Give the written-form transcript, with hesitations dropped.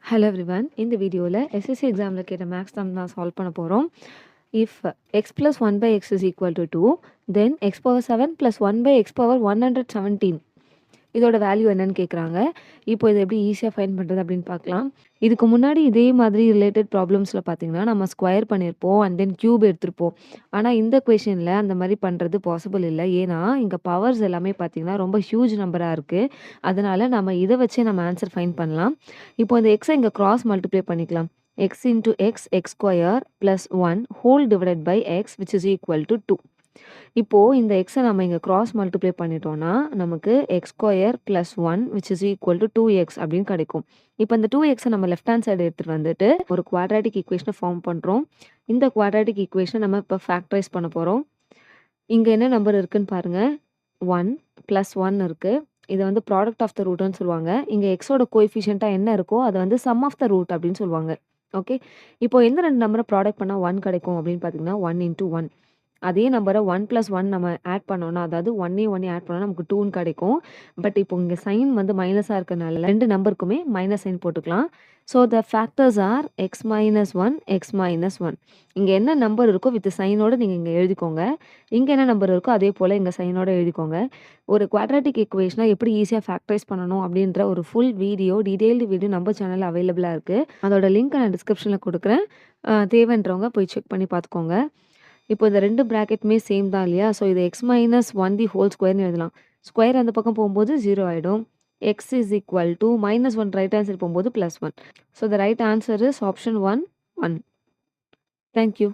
Hello everyone. இந்த வீடியோவில் SSC எக்ஸாமில் கேட்ட மேக்ஸ் சம் தான் சால்வ் பண்ண போகிறோம். If x plus one by x is equal to 2, then x power 7 plus one by x power 117 இதோட வேல்யூ என்னன்னு கேட்குறாங்க. இப்போ இதை எப்படி ஈஸியாக ஃபைண்ட் பண்ணுறது அப்படின்னு பார்க்கலாம். இதுக்கு முன்னாடி இதே மாதிரி ரிலேட்டட் ப்ராப்ளம்ஸில் பார்த்தீங்கன்னா நம்ம ஸ்கொயர் பண்ணியிருப்போம் அண்ட் தென் க்யூப் எடுத்திருப்போம். ஆனால் இந்த கொஷனில் அந்த மாதிரி பண்ணுறது பாசிபிள் இல்லை. ஏன்னா இங்கே பவர்ஸ் எல்லாமே பார்த்தீங்கன்னா ரொம்ப ஹியூஜ் நம்பராக இருக்குது. அதனால் நம்ம இதை வச்சே நம்ம ஆன்சர் ஃபைண்ட் பண்ணலாம். இப்போ இந்த எக்ஸை இங்கே கிராஸ் மல்டிப்ளை பண்ணிக்கலாம். X into x x square plus 1 whole divided by x which is equal to 2. இப்போது இந்த எக்ஸை நம்ம இங்கே கிராஸ் மல்டிப்ளை பண்ணிட்டோம்னா நமக்கு X square plus 1 which is equal to 2x அப்படின்னு கிடைக்கும். இப்போ இந்த 2xை நம்ம லெஃப்ட் ஹேண்ட் சைடு எடுத்துகிட்டு வந்துட்டு ஒரு குவாட்ராட்டிக் ஈக்குவேஷனை ஃபார்ம் பண்ணுறோம். இந்த குவாட்ராட்டிக் ஈக்குவேஷனை நம்ம இப்போ ஃபேக்டரைஸ் பண்ண போகிறோம். இங்கே என்ன நம்பர் இருக்குன்னு பாருங்கள். 1 ப்ளஸ் 1 இருக்குது. இதை வந்து ப்ராடக்ட் ஆஃப் த ரூட்னு சொல்லுவாங்க. இங்கே எக்ஸோட கோஎஃபிஷியண்ட்டாக என்ன இருக்கோ அதை வந்து சம் ஆஃப் த ரூட் அப்படின்னு சொல்லுவாங்க. ஓகே, இப்போ எந்த ரெண்டு நம்பரை ப்ராடக்ட் பண்ணால் 1 கிடைக்கும் அப்படின்னு பார்த்தீங்கன்னா 1 இன்ட்டு 1. அதே நம்பரை 1 + 1 நம்ம ஆட் பண்ணோம்னா, அதாவது 1 ஆட் பண்ணோம்னா நமக்கு 2ன்னு கிடைக்கும். பட் இப்போ இங்கே சைன் வந்து மைனஸாக இருக்கனால ரெண்டு நம்பருக்குமே மைனஸ் சைன் போட்டுக்கலாம். So the factors R X minus 1 X minus 1. இங்கே என்ன நம்பர் இருக்கோ வித் சைனோட நீங்கள் இங்கே எழுதிக்கோங்க. இங்கே என்ன நம்பர் இருக்கோ அதே போல் இங்கே சைனோட எழுதிக்கோங்க. ஒரு குவாட்ராட்டிக் ஈக்குவேஷனை எப்படி ஈஸியாக ஃபேக்டரைஸ் பண்ணணும் அப்படின்ற ஒரு ஃபுல் வீடியோ, டீடைல்டு வீடியோ நம்ம சேனலில் அவைலபிளாக இருக்குது. அதோட லிங்க் நான் டிஸ்கிரிப்ஷனில் கொடுக்குறேன். தேவைன்றவங்க போய் செக் பண்ணி பார்த்துக்கோங்க. இப்போ இந்த ரெண்டு ப்ராக்கெட்டுமே சேம் தான் இல்லையா? ஸோ இது எக்ஸ் மைனஸ் 1 தி ஹோல் ஸ்கொயர்னு எழுதலாம். ஸ்கொயர் அந்த பக்கம் போகும்போது 0 ஆகிடும். X is equal to -1 right hand side போகும்போது +1. So the right answer is option 1, 1. Thank you.